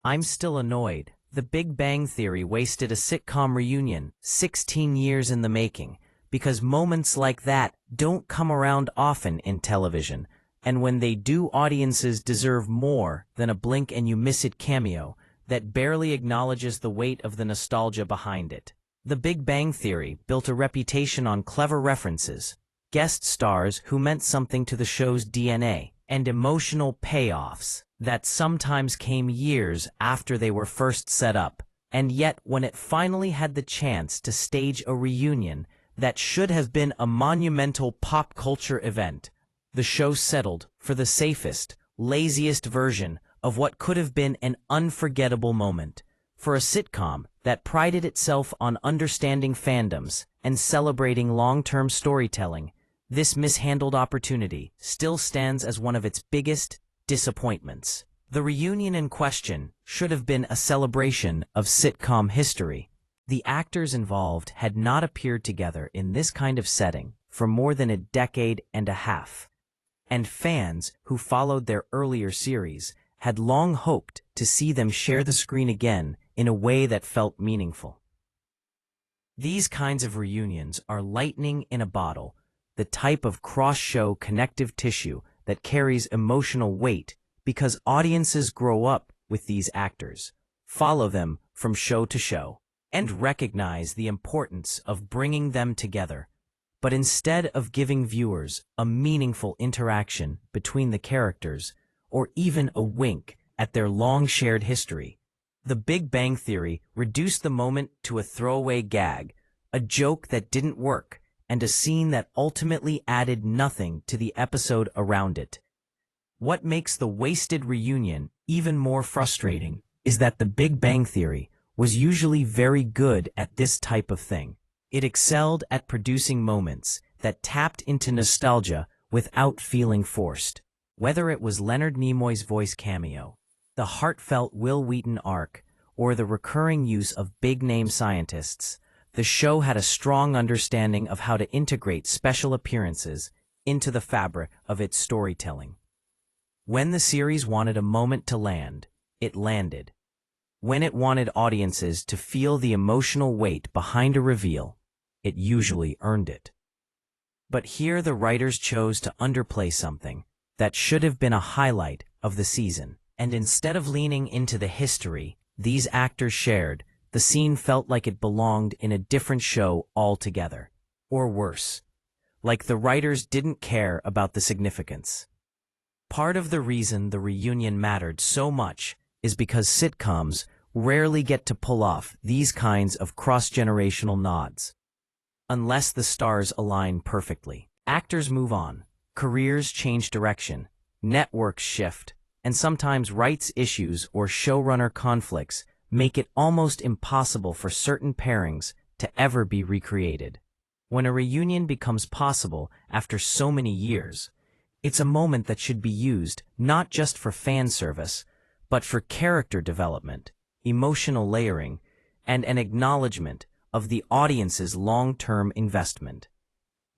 I'm still annoyed. The Big Bang Theory wasted a sitcom reunion, 16 years in the making, because moments like that don't come around often in television, and when they do, audiences deserve more than a blink and you miss it cameo that barely acknowledges the weight of the nostalgia behind it. The Big Bang Theory built a reputation on clever references, guest stars who meant something to the show's DNA, and emotional payoffs that sometimes came years after they were first set up. And yet, when it finally had the chance to stage a reunion that should have been a monumental pop culture event, the show settled for the safest, laziest version of what could have been an unforgettable moment. For a sitcom that prided itself on understanding fandoms and celebrating long-term storytelling, this mishandled opportunity still stands as one of its biggest disappointments. The reunion in question should have been a celebration of sitcom history. The actors involved had not appeared together in this kind of setting for more than a decade and a half, and fans who followed their earlier series had long hoped to see them share the screen again in a way that felt meaningful. These kinds of reunions are lightning in a bottle, the type of cross-show connective tissue that carries emotional weight because audiences grow up with these actors, follow them from show to show, and recognize the importance of bringing them together. But instead of giving viewers a meaningful interaction between the characters, or even a wink at their long-shared history, The Big Bang Theory reduced the moment to a throwaway gag, a joke that didn't work, and a scene that ultimately added nothing to the episode around it. What makes the wasted reunion even more frustrating is that The Big Bang Theory was usually very good at this type of thing. It excelled at producing moments that tapped into nostalgia without feeling forced. Whether it was Leonard Nimoy's voice cameo, the heartfelt Will Wheaton arc, or the recurring use of big-name scientists, the show had a strong understanding of how to integrate special appearances into the fabric of its storytelling. When the series wanted a moment to land, it landed. When it wanted audiences to feel the emotional weight behind a reveal, it usually earned it. But here the writers chose to underplay something that should have been a highlight of the season. And instead of leaning into the history these actors shared, the scene felt like it belonged in a different show altogether. Or worse, like the writers didn't care about the significance. Part of the reason the reunion mattered so much is because sitcoms rarely get to pull off these kinds of cross-generational nods. Unless the stars align perfectly, actors move on, careers change direction, networks shift, and sometimes rights issues or showrunner conflicts make it almost impossible for certain pairings to ever be recreated. When a reunion becomes possible after so many years, it's a moment that should be used not just for fan service, but for character development, emotional layering, and an acknowledgement of the audience's long-term investment.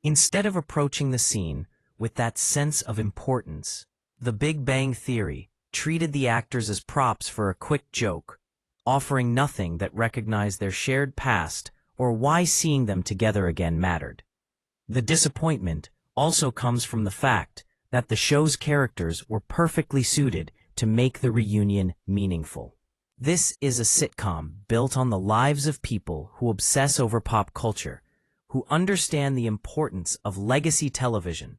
Instead of approaching the scene with that sense of importance, The Big Bang Theory treated the actors as props for a quick joke, offering nothing that recognized their shared past or why seeing them together again mattered. The disappointment also comes from the fact that the show's characters were perfectly suited to make the reunion meaningful. This is a sitcom built on the lives of people who obsess over pop culture, who understand the importance of legacy television,